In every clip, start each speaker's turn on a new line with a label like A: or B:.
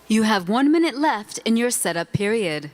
A: You have 1 minute left in your setup period.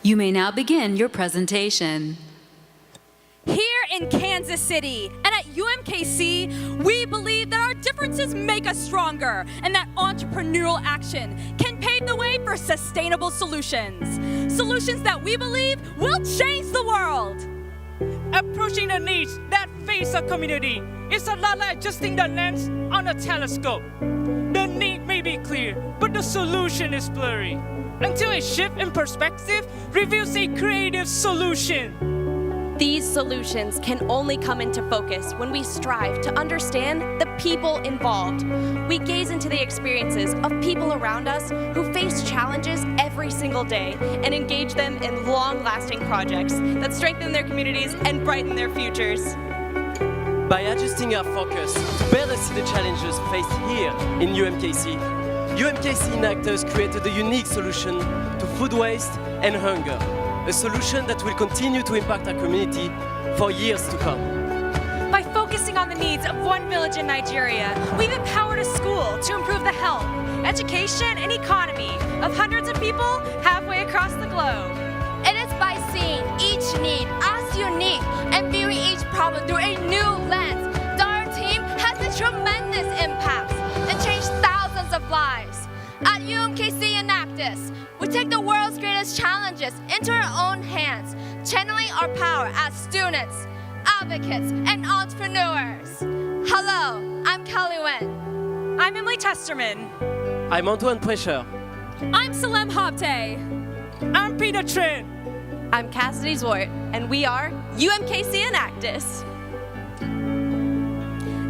A: You may now begin your presentation.
B: Here in Kansas City and at UMKC, we believe that our differences make us stronger and that entrepreneurial action can pave the way for sustainable solutions. Solutions that we believe will change the world.
C: Approaching the needs that face a community is a lot like adjusting the lens on a telescope. The need may be clear, but the solution is blurry, until a shift in perspective reveals a creative solution.
D: These solutions can only come into focus when we strive to understand the people involved. We gaze into the experiences of people around us who face challenges every single day and engage them in long-lasting projects that strengthen their communities and brighten their futures.
E: By adjusting our focus to better see the challenges faced here in UMKC, UMKC Enactus created a unique solution to food waste and hunger, a solution that will continue to impact our community for years to come.
B: By focusing on the needs of one village in Nigeria, we've empowered a school to improve the health, education, and economy of hundreds of people halfway across the globe.
F: It is by seeing each need as unique and viewing each problem through a new lens that our team has a tremendous impact and changed thousands of lives. At UMKC Enactus, we take the world's greatest challenges into our own hands, channeling our power as students, advocates, and entrepreneurs. Hello, I'm Kelly Wen.
B: I'm Emily Testerman.
E: I'm Antoine Prêcheur.
B: I'm Salem Habte.
C: I'm Peter Tran.
D: I'm Cassidy Zwart, and we are UMKC Enactus.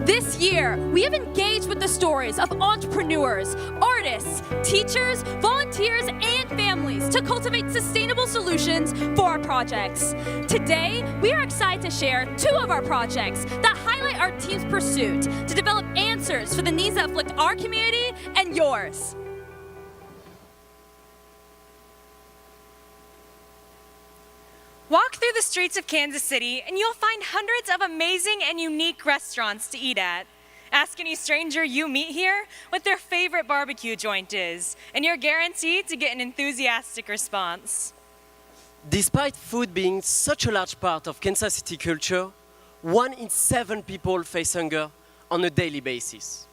B: This year, we have engaged with the stories of entrepreneurs, artists, teachers, volunteers, and families to cultivate sustainable solutions for our projects. Today, we are excited to share 2 of our projects that highlight our team's pursuit to develop answers for the needs that afflict our community and yours. Walk through the streets of Kansas City and you'll find hundreds of amazing and unique restaurants to eat at. Ask any stranger you meet here what their favorite barbecue joint is, and you're guaranteed to get an enthusiastic response.
E: Despite food being such a large part of Kansas City culture, 1 in 7 people face hunger on a daily basis.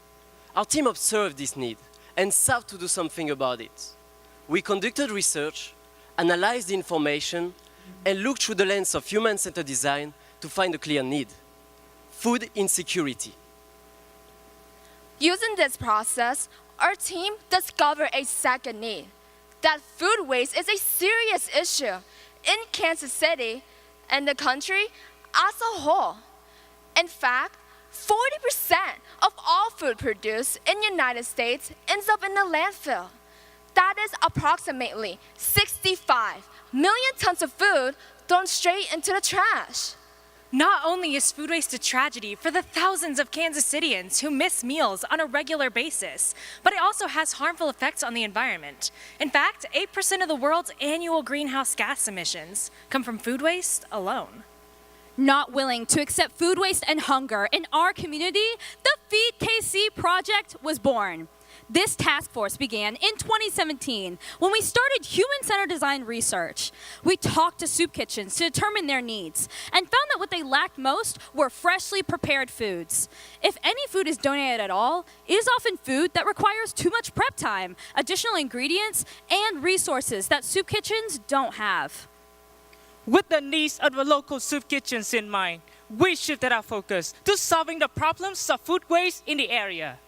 E: Our team observed this need and sought to do something about it. We conducted research, analyzed the information, and looked through the lens of human-centered design to find a clear need: food insecurity.
F: Using this process, our team discovered a second need, that food waste is a serious issue in Kansas City and the country as a whole. In fact, 40% of all food produced in the United States ends up in the landfill. That is approximately 65 million tons of food thrown straight into the trash.
B: Not only is food waste a tragedy for the thousands of Kansas Cityans who miss meals on a regular basis, but it also has harmful effects on the environment. In fact, 8% of the world's annual greenhouse gas emissions come from food waste alone. Not willing to accept food waste and hunger in our community, the Feed KC project was born. This task force began in 2017 when we started human-centered design research. We talked to soup kitchens to determine their needs and found that what they lacked most were freshly prepared foods. If any food is donated at all, it is often food that requires too much prep time, additional ingredients, and resources that soup kitchens don't have.
C: With the needs of the local soup kitchens in mind, we shifted our focus to solving the problems of food waste in the area.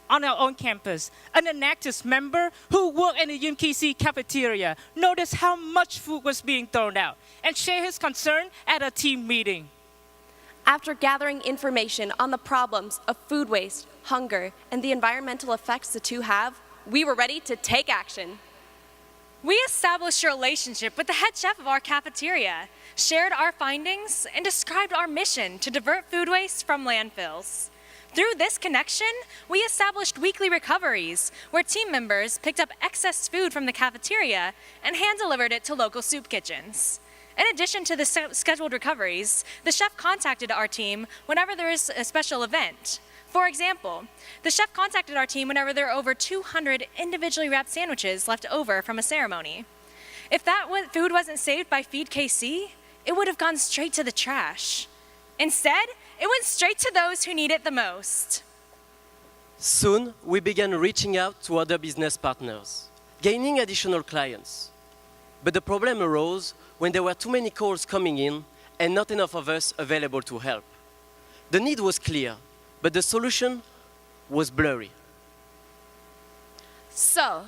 C: On our own campus, an Enactus member who worked in the UMKC cafeteria noticed how much food was being thrown out and shared his concern at a team meeting.
D: After gathering information on the problems of food waste, hunger, and the environmental effects the two have, we were ready to take action.
B: We established a relationship with the head chef of our cafeteria, shared our findings, and described our mission to divert food waste from landfills. Through this connection, we established weekly recoveries, where team members picked up excess food from the cafeteria and hand-delivered it to local soup kitchens. In addition to the scheduled recoveries, the chef contacted our team whenever there is a special event. For example, the chef contacted our team whenever there are over 200 individually wrapped sandwiches left over from a ceremony. If that food wasn't saved by Feed KC, it would have gone straight to the trash. Instead, it went straight to those who need it the most.
E: Soon, we began reaching out to other business partners, gaining additional clients. But the problem arose when there were too many calls coming in and not enough of us available to help. The need was clear, but the solution was blurry.
F: So,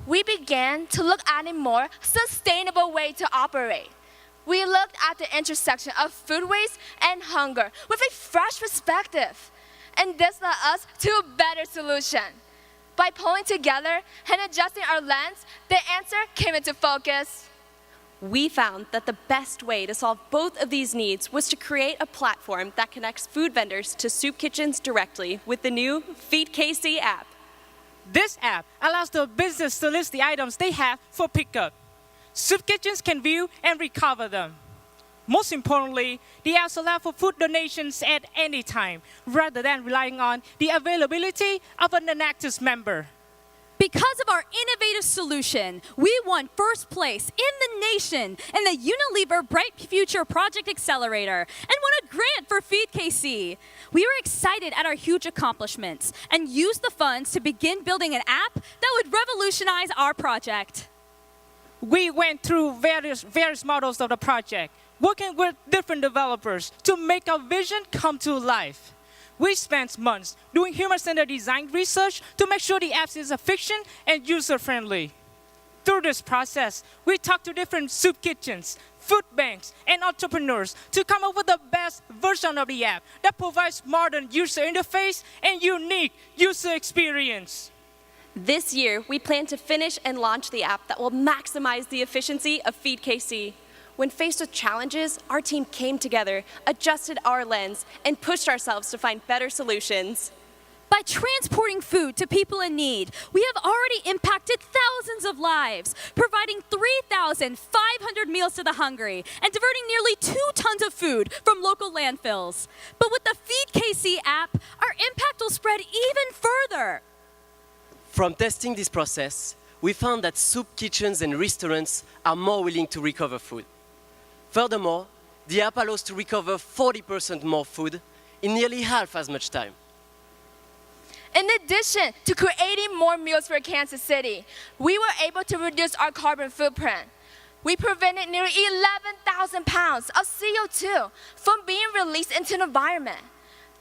F: we began to look at a more sustainable way to operate. We looked at the intersection of food waste and hunger with a fresh perspective. And this led us to a better solution. By pulling together and adjusting our lens, the answer came into focus.
D: We found that the best way to solve both of these needs was to create a platform that connects food vendors to soup kitchens directly with the new Feed KC app.
C: This app allows the business to list the items they have for pickup. Soup kitchens can view and recover them. Most importantly, the apps allow for food donations at any time, rather than relying on the availability of an Enactus member.
G: Because of our innovative solution, we won first place in the nation in the Unilever Bright Future Project Accelerator and won a grant for Feed KC. We were excited at our huge accomplishments and used the funds to begin building an app that would revolutionize our project.
C: We went through various models of the project, working with different developers to make our vision come to life. We spent months doing human-centered design research to make sure the app is efficient and user-friendly. Through this process, we talked to different soup kitchens, food banks, and entrepreneurs to come up with the best version of the app that provides modern user interface and unique user experience.
D: This year, we plan to finish and launch the app that will maximize the efficiency of Feed KC. When faced with challenges, our team came together, adjusted our lens, and pushed ourselves to find better solutions.
G: By transporting food to people in need, we have already impacted thousands of lives, providing 3,500 meals to the hungry and diverting nearly 2 tons of food from local landfills. But with the Feed KC app, our impact will spread even further.
E: From testing this process, we found that soup kitchens and restaurants are more willing to recover food. Furthermore, the app allows to recover 40% more food in nearly half as much time.
F: In addition to creating more meals for Kansas City, we were able to reduce our carbon footprint. We prevented nearly 11,000 pounds of CO2 from being released into the environment.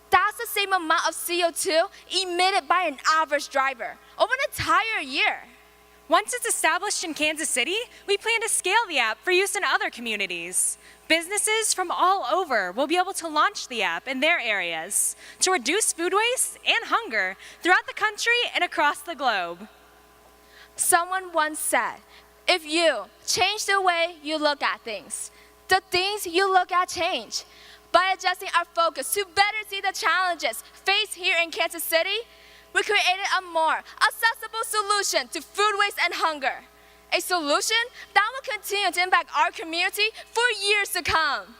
F: That's the same amount of CO2 emitted by an average driver over an entire year.
B: Once it's established in Kansas City, we plan to scale the app for use in other communities. Businesses from all over will be able to launch the app in their areas to reduce food waste and hunger throughout the country and across the globe.
F: Someone once said, if you change the way you look at things, the things you look at change. By adjusting our focus to better see the challenges faced here in Kansas City, we created a more accessible solution to food waste and hunger. A solution that will continue to impact our community for years to come.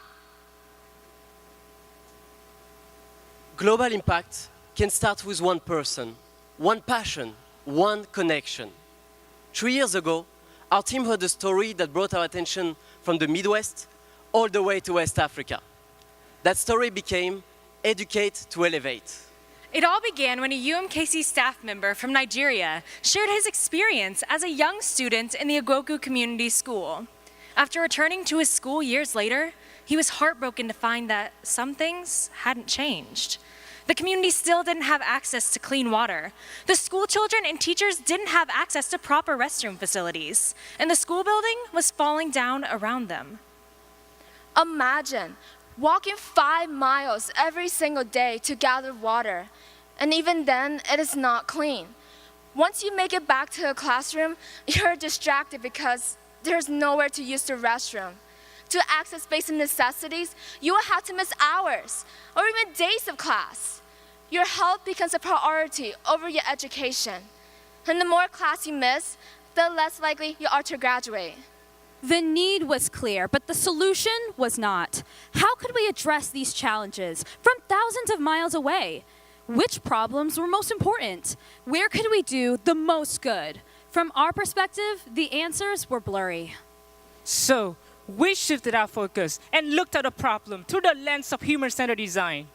E: Global impact can start with one person, one passion, one connection. 3 years ago, our team heard a story that brought our attention from the Midwest all the way to West Africa. That story became Educate to Elevate.
B: It all began when a UMKC staff member from Nigeria shared his experience as a young student in the Agogo Community School. After returning to his school years later, he was heartbroken to find that some things hadn't changed. The community still didn't have access to clean water. The school children and teachers didn't have access to proper restroom facilities, and the school building was falling down around them.
F: Imagine walking 5 miles every single day to gather water, and even then, it is not clean. Once you make it back to the classroom, you're distracted because there's nowhere to use the restroom. To access basic necessities, you will have to miss hours or even days of class. Your health becomes a priority over your education. And the more class you miss, the less likely you are to graduate.
G: The need was clear, but the solution was not. How could we address these challenges from thousands of miles away? Which problems were most important? Where could we do the most good? From our perspective, the answers were blurry.
C: So, we shifted our focus and looked at the problem through the lens of human-centered design.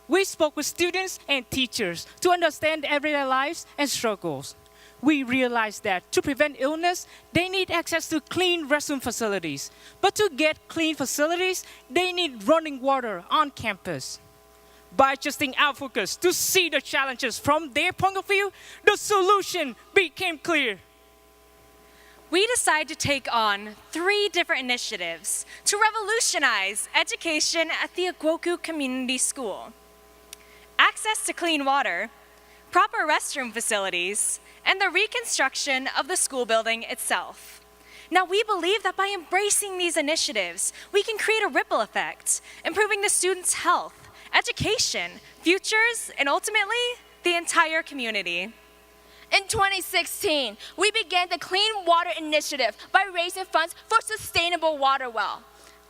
C: We spoke with students and teachers to understand everyday lives and struggles. We realized that to prevent illness, they need access to clean restroom facilities. But to get clean facilities, they need running water on campus. By adjusting our focus to see the challenges from their point of view, the solution became clear.
B: We decided to take on 3 different initiatives to revolutionize education at the Agwoku Community School. Access to clean water, proper restroom facilities, and the reconstruction of the school building itself. Now, we believe that by embracing these initiatives, we can create a ripple effect, improving the students' health, education, futures, and ultimately, the entire community.
F: In 2016, we began the Clean Water Initiative by raising funds for sustainable water well.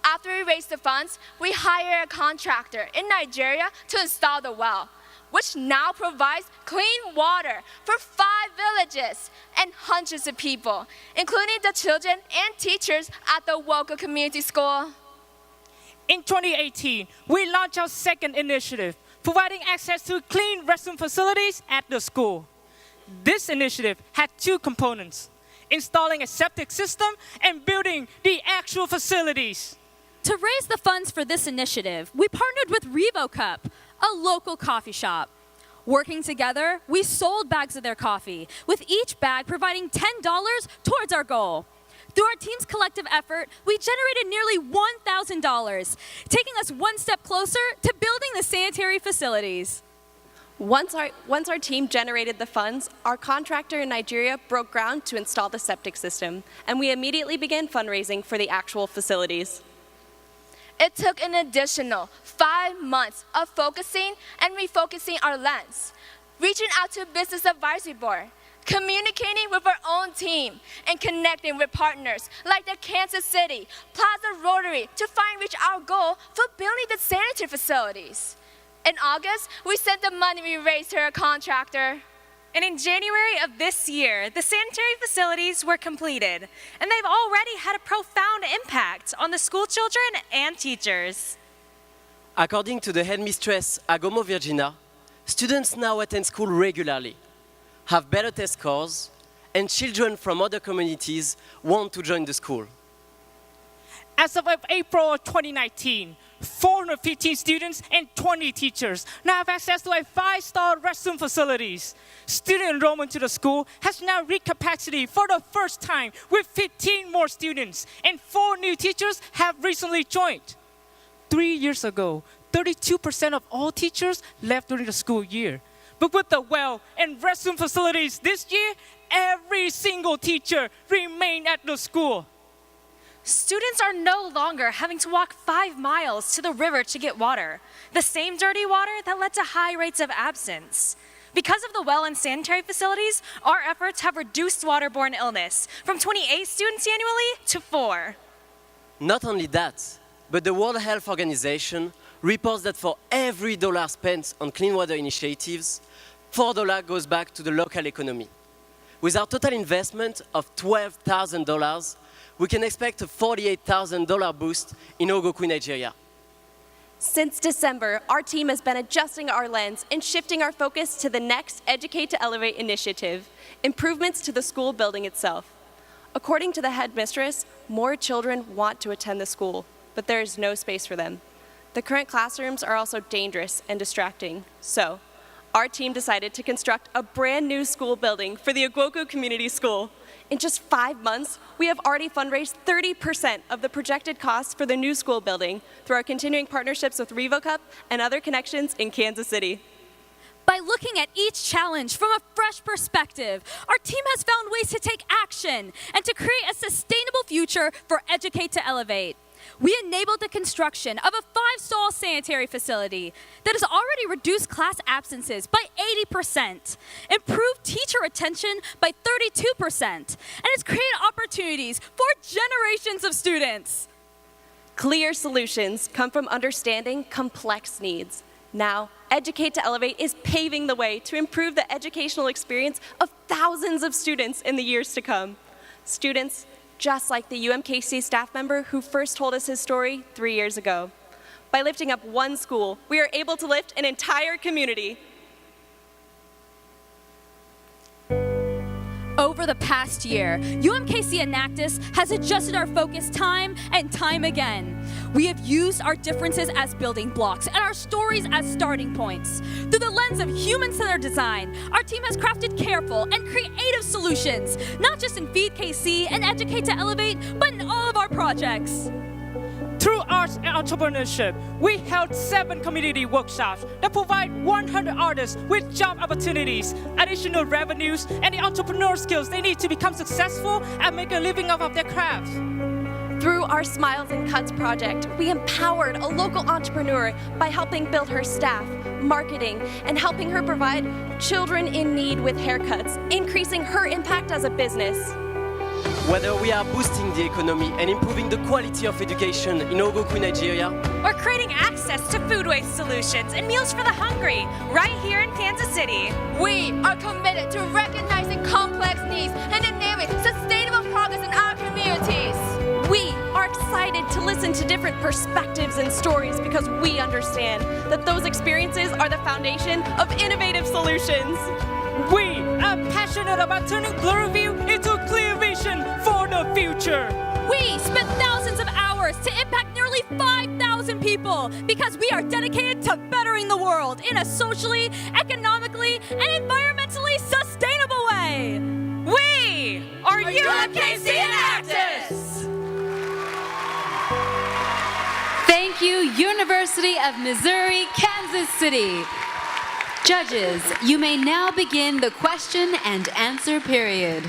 F: After we raised the funds, we hired a contractor in Nigeria to install the well, which now provides clean water for 5 villages and hundreds of people, including the children and teachers at the Agwoku Community School.
C: In 2018, we launched our second initiative, providing access to clean restroom facilities at the school. This initiative had 2 components, installing a septic system and building the actual facilities.
G: To raise the funds for this initiative, we partnered with Revo Cup, a local coffee shop. Working together, we sold bags of their coffee, with each bag providing $10 towards our goal. Through our team's collective effort, we generated nearly $1,000, taking us one step closer to building the sanitary facilities.
D: Once our team generated the funds, our contractor in Nigeria broke ground to install the septic system, and we immediately began fundraising for the actual facilities.
F: It took an additional 5 months of focusing and refocusing our lens, reaching out to Business Advisory Board, communicating with our own team, and connecting with partners like the Kansas City Plaza Rotary to finally reach our goal for building the sanitary facilities. In August, we sent the money we raised to our contractor.
B: And in January of this year, the sanitary facilities were completed, and they've already had a profound impact on the school children and teachers.
E: According to the headmistress Agomo Virginia, students now attend school regularly, have better test scores, and children from other communities want to join the school.
C: As of April 2019, 415 students and 20 teachers now have access to a 5-star restroom facilities. Student enrollment to the school has now reached capacity for the first time with 15 more students, and 4 new teachers have recently joined. 3 years ago, 32% of all teachers left during the school year. But with the well and restroom facilities this year, every single teacher remained at the school.
B: Students are no longer having to walk 5 miles to the river to get water, the same dirty water that led to high rates of absence. Because of the well and sanitary facilities, our efforts have reduced waterborne illness from 28 students annually to 4.
E: Not only that, but the World Health Organization reports that for every dollar spent on clean water initiatives, $4 goes back to the local economy. With our total investment of $12,000, we can expect a $48,000 boost in Agwoku, Nigeria.
D: Since December, our team has been adjusting our lens and shifting our focus to the next Educate to Elevate initiative, improvements to the school building itself. According to the headmistress, more children want to attend the school, but there is no space for them. The current classrooms are also dangerous and distracting. So, our team decided to construct a brand new school building for the Igwoku Community School. In just 5 months, we have already fundraised 30% of the projected costs for the new school building through our continuing partnerships with RevoCup and other connections in Kansas City.
G: By looking at each challenge from a fresh perspective, our team has found ways to take action and to create a sustainable future for Educate to Elevate. We enabled the construction of a 5-stall sanitary facility that has already reduced class absences by 80%, improved teacher retention by 32%, and has created opportunities for generations of students.
D: Clear solutions come from understanding complex needs. Now, Educate to Elevate is paving the way to improve the educational experience of thousands of students in the years to come. Students just like the UMKC staff member who first told us his story 3 years ago. By lifting up one school, we are able to lift an entire community.
G: Over the past year, UMKC Enactus has adjusted our focus time and time again. We have used our differences as building blocks and our stories as starting points. Through the lens of human-centered design, our team has crafted careful and creative solutions, not just in Feed KC and Educate to Elevate, but in all of our projects.
C: Through arts and entrepreneurship, we held 7 community workshops that provide 100 artists with job opportunities, additional revenues, and the entrepreneur skills they need to become successful and make a living off of their craft.
D: Through our Smiles and Cuts project, we empowered a local entrepreneur by helping build her staff, marketing, and helping her provide children in need with haircuts, increasing her impact as a business.
E: Whether we are boosting the economy and improving the quality of education in Ogoku, Nigeria,
B: Or creating access to food waste solutions and meals for the hungry right here in Kansas City.
F: We are committed to recognizing complex needs and enabling sustainable progress in our communities.
D: We are excited to listen to different perspectives and stories because we understand that those experiences are the foundation of innovative solutions.
C: We are passionate about turning blurry view into a clear vision for the future.
G: We spent thousands of hours to impact nearly 5,000 people because we are dedicated to bettering the world in a socially, economically, and environmentally sustainable way.
B: We are UMKC
F: Enactus!
A: Thank you, University of Missouri, Kansas City. Judges, you may now begin the question and answer period.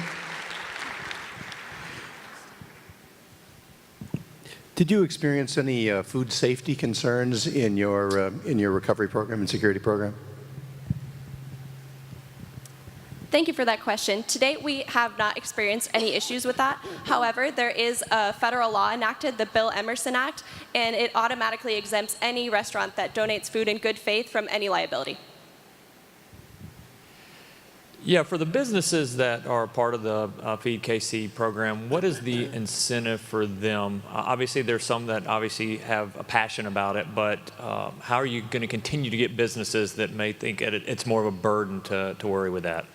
H: Did you experience any food safety concerns in your recovery program and security program?
D: Thank you for that question. To date, we have not experienced any issues with that. However, there is a federal law enacted, the Bill Emerson Act, and it automatically exempts any restaurant that donates food in good faith from any liability.
I: Yeah, for the businesses that are part of the Feed KC program, what is the incentive for them? Obviously, there's some that obviously have a passion about it, but how are you going to continue to get businesses that may think it's more of a burden to worry with that?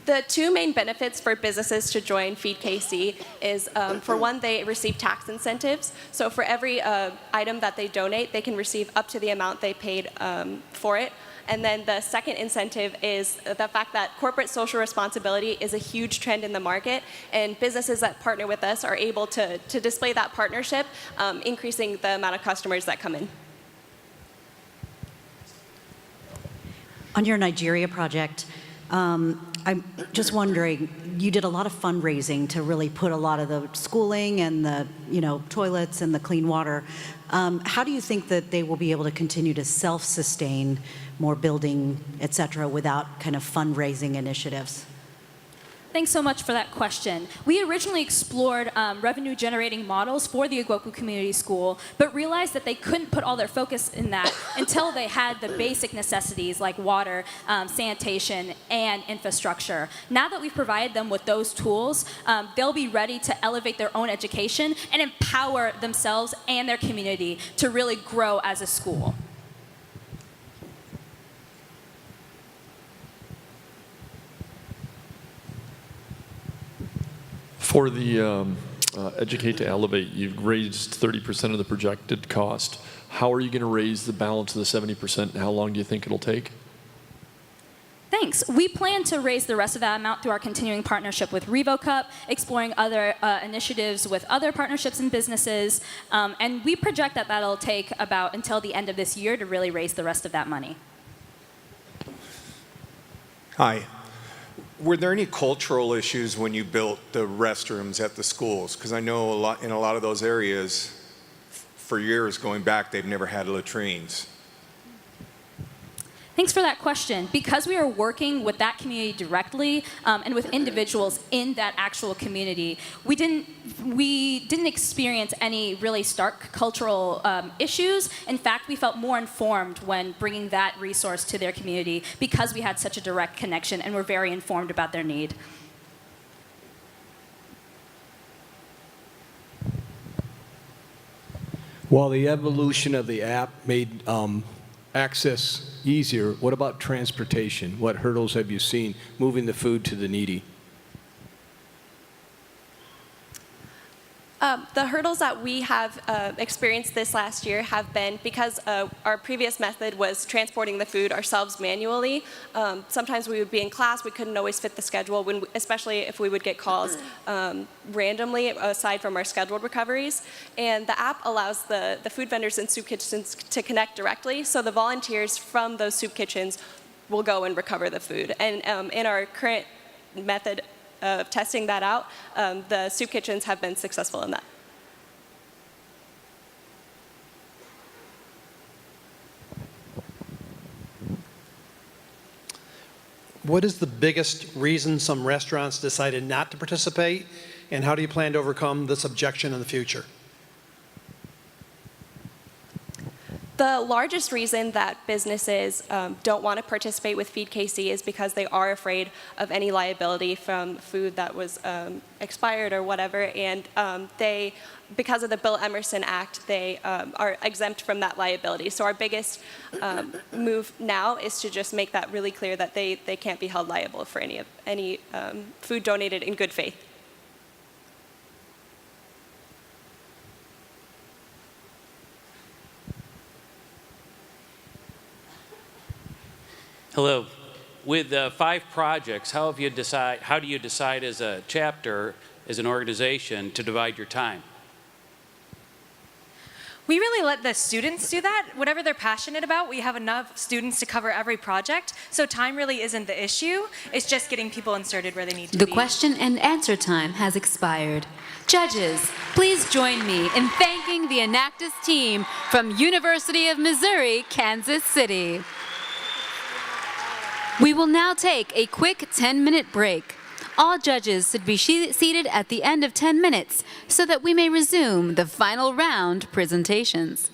D: The 2 main benefits for businesses to join Feed KC is, for one, they receive tax incentives. So for every item that they donate, they can receive up to the amount they paid for it. And then the second incentive is the fact that corporate social responsibility is a huge trend in the market, and businesses that partner with us are able to display that partnership, increasing the amount of customers that come in.
J: On your Nigeria project, I'm just wondering, you did a lot of fundraising to really put a lot of the schooling and the toilets and the clean water. How do you think that they will be able to continue to self-sustain more building, et cetera, without kind of fundraising initiatives?
G: Thanks so much for that question. We originally explored revenue-generating models for the Igwoku Community School, but realized that they couldn't put all their focus in that until they had the basic necessities like water, sanitation, and infrastructure. Now that we've provided them with those tools, they'll be ready to elevate their own education and empower themselves and their community to really grow as a school.
K: For the Educate to Elevate, you've raised 30% of the projected cost. How are you going to raise the balance of the 70%, and how long do you think it'll take?
G: Thanks. We plan to raise the rest of that amount through our continuing partnership with RevoCup, exploring other initiatives with other partnerships and businesses, and we project that that'll take about until the end of this year to really raise the rest of that money.
L: Hi. Were there any cultural issues when you built the restrooms at the schools? Because I know in a lot of those areas, for years going back, they've never had latrines.
G: Thanks for that question. Because we are working with that community directly and with individuals in that actual community, we didn't experience any really stark cultural issues. In fact, we felt more informed when bringing that resource to their community because we had such a direct connection and were very informed about their need.
M: While the evolution of the app made access easier, what about transportation? What hurdles have you seen moving the food to the needy?
D: The hurdles that we have experienced this last year have been because our previous method was transporting the food ourselves manually. Sometimes we would be in class, we couldn't always fit the schedule, especially if we would get calls randomly aside from our scheduled recoveries. And the app allows the food vendors and soup kitchens to connect directly, so the volunteers from those soup kitchens will go and recover the food. And in our current method of testing that out, the soup kitchens have been successful in that.
N: What is the biggest reason some restaurants decided not to participate, and how do you plan to overcome this objection in the future?
D: The largest reason that businesses don't want to participate with Feed KC is because they are afraid of any liability from food that was expired or whatever, and because of the Bill Emerson Act, they are exempt from that liability. So our biggest move now is to just make that really clear that they can't be held liable for any food donated in good faith.
O: Hello. With 5 projects, how do you decide as a chapter, as an organization, to divide your time?
B: We really let the students do that. Whatever they're passionate about, we have enough students to cover every project, so time really isn't the issue. It's just getting people inserted where they need to be.
A: The question and answer time has expired. Judges, please join me in thanking the Enactus team from University of Missouri, Kansas City. We will now take a quick 10-minute break. All judges should be seated at the end of 10 minutes so that we may resume the final round presentations.